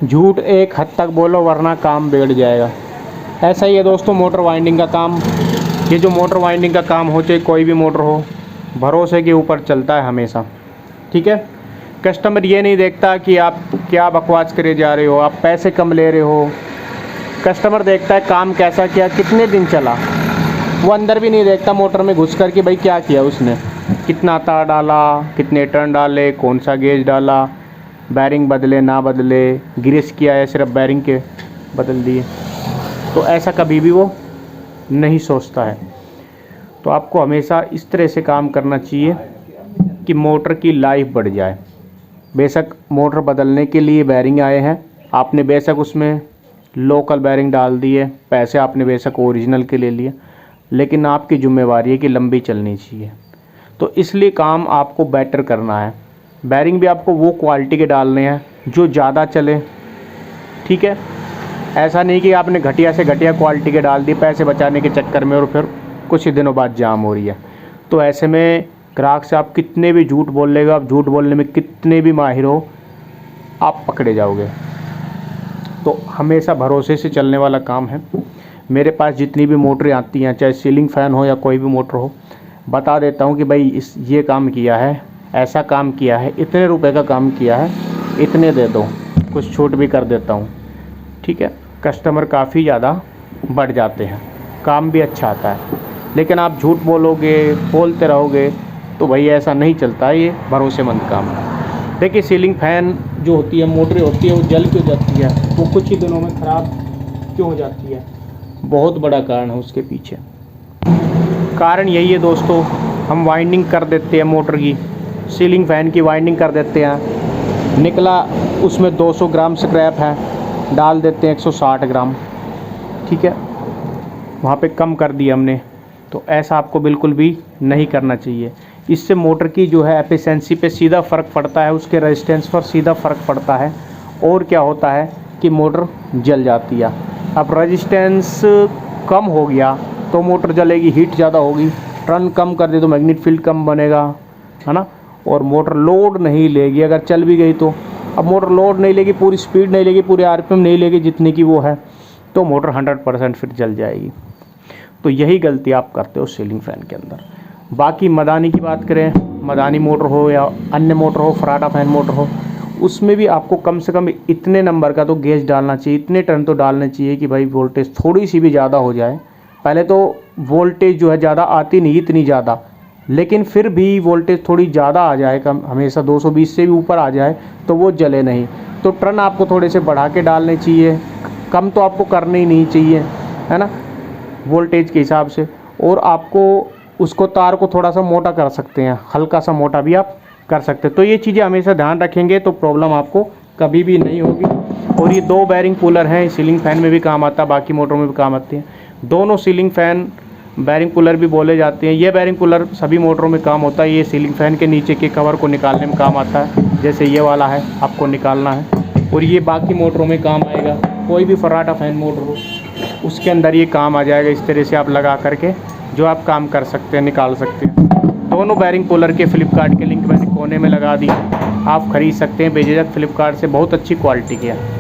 झूठ एक हद तक बोलो वरना काम बिगड़ जाएगा। ऐसा ही है दोस्तों मोटर वाइंडिंग का काम। ये जो मोटर वाइंडिंग का काम हो, चाहे कोई भी मोटर हो, भरोसे के ऊपर चलता है हमेशा। ठीक है, कस्टमर ये नहीं देखता कि आप क्या बकवास करे जा रहे हो, आप पैसे कम ले रहे हो। कस्टमर देखता है काम कैसा किया, कितने दिन चला। वो अंदर भी नहीं देखता मोटर में घुस कर कि भाई क्या किया उसने, कितना तार डाला, कितने टर्न डाले, कौन सा गेज डाला, बैरिंग बदले ना बदले, ग्रीस किया है सिर्फ बैरिंग के बदल दिए। तो ऐसा कभी भी वो नहीं सोचता है। तो आपको हमेशा इस तरह से काम करना चाहिए कि मोटर की लाइफ बढ़ जाए। बेशक मोटर बदलने के लिए बैरिंग आए हैं, आपने बेशक उसमें लोकल बैरिंग डाल दिए, पैसे आपने बेशक ओरिजिनल के ले लिए, लेकिन आपकी जिम्मेवारी है कि लंबी चलनी चाहिए। तो इसलिए काम आपको बेटर करना है। बैरिंग भी आपको वो क्वालिटी के डालने हैं जो ज़्यादा चले। ठीक है, ऐसा नहीं कि आपने घटिया से घटिया क्वालिटी के डाल दी पैसे बचाने के चक्कर में और फिर कुछ ही दिनों बाद जाम हो रही है। तो ऐसे में ग्राहक से आप कितने भी झूठ बोल लेगा, आप झूठ बोलने में कितने भी माहिर हो, आप पकड़े जाओगे। तो हमेशा भरोसे से चलने वाला काम है। मेरे पास जितनी भी मोटरें आती हैं, चाहे सीलिंग फ़ैन हो या कोई भी मोटर हो, बता देता हूँ कि भाई ये काम किया है, ऐसा काम किया है, इतने रुपए का काम किया है, इतने दे दो, कुछ छूट भी कर देता हूँ। ठीक है, कस्टमर काफ़ी ज़्यादा बढ़ जाते हैं, काम भी अच्छा आता है। लेकिन आप झूठ बोलोगे, बोलते रहोगे तो भाई ऐसा नहीं चलता है, ये भरोसेमंद काम है। देखिए सीलिंग फ़ैन जो होती है, मोटरें होती है, वो जल क्यों जाती है, वो कुछ ही दिनों में ख़राब क्यों हो जाती है, बहुत बड़ा कारण है उसके पीछे। कारण यही है दोस्तों, हम वाइंडिंग कर देते हैं मोटर की, सीलिंग फ़ैन की वाइंडिंग कर देते हैं, निकला उसमें 200 ग्राम स्क्रैप है, डाल देते हैं 160 ग्राम। ठीक है, वहाँ पे कम कर दिया हमने। तो ऐसा आपको बिल्कुल भी नहीं करना चाहिए। इससे मोटर की जो है एफिशिएंसी पे सीधा फ़र्क पड़ता है, उसके रेजिस्टेंस पर सीधा फ़र्क पड़ता है। और क्या होता है कि मोटर जल जाती है। अब रेजिस्टेंस कम हो गया तो मोटर जलेगी, हीट ज़्यादा होगी। टर्न कम कर दे तो मैग्नेट फील्ड कम बनेगा, है ना। और मोटर लोड नहीं लेगी, अगर चल भी गई तो। अब मोटर लोड नहीं लेगी, पूरी स्पीड नहीं लेगी, पूरे आरपीएम नहीं लेगी जितनी की वो है, तो मोटर 100% फिर जल जाएगी। तो यही गलती आप करते हो सीलिंग फ़ैन के अंदर। बाकी मदानी की बात करें, मदानी मोटर हो या अन्य मोटर हो, फराटा फैन मोटर हो, उसमें भी आपको कम से कम इतने नंबर का तो गेज डालना चाहिए, इतने टर्न तो डालने चाहिए कि भाई वोल्टेज थोड़ी सी भी ज़्यादा हो जाए। पहले तो वोल्टेज जो है ज़्यादा आती नहीं इतनी ज़्यादा, लेकिन फिर भी वोल्टेज थोड़ी ज़्यादा आ जाए, कम हमेशा 220 से भी ऊपर आ जाए तो वो जले नहीं। तो टर्न आपको थोड़े से बढ़ा के डालने चाहिए, कम तो आपको करने ही नहीं चाहिए, है ना, वोल्टेज के हिसाब से। और आपको उसको तार को थोड़ा सा मोटा कर सकते हैं, हल्का सा मोटा भी आप कर सकते हैं। तो ये चीज़ें हमेशा ध्यान रखेंगे तो प्रॉब्लम आपको कभी भी नहीं होगी। और ये 2 बैरिंग पुलर हैं, सीलिंग फ़ैन में भी काम आता है, बाकी मोटरों में भी काम आती हैं। दोनों सीलिंग फ़ैन बैरिंग पुलर भी बोले जाते हैं। ये बैरिंग पुलर सभी मोटरों में काम होता है। ये सीलिंग फ़ैन के नीचे के कवर को निकालने में काम आता है, जैसे ये वाला है आपको निकालना है। और ये बाकी मोटरों में काम आएगा, कोई भी फर्राटा फैन मोटर हो उसके अंदर ये काम आ जाएगा। इस तरह से आप लगा करके जो आप काम कर सकते हैं, निकाल सकते हैं। दोनों बैरिंग पुलर के फ्लिपकार्ट के लिंक मैंने कोने में लगा दी, आप ख़रीद सकते हैं बेझिझक फ्लिपकार्ट से, बहुत अच्छी क्वालिटी के हैं।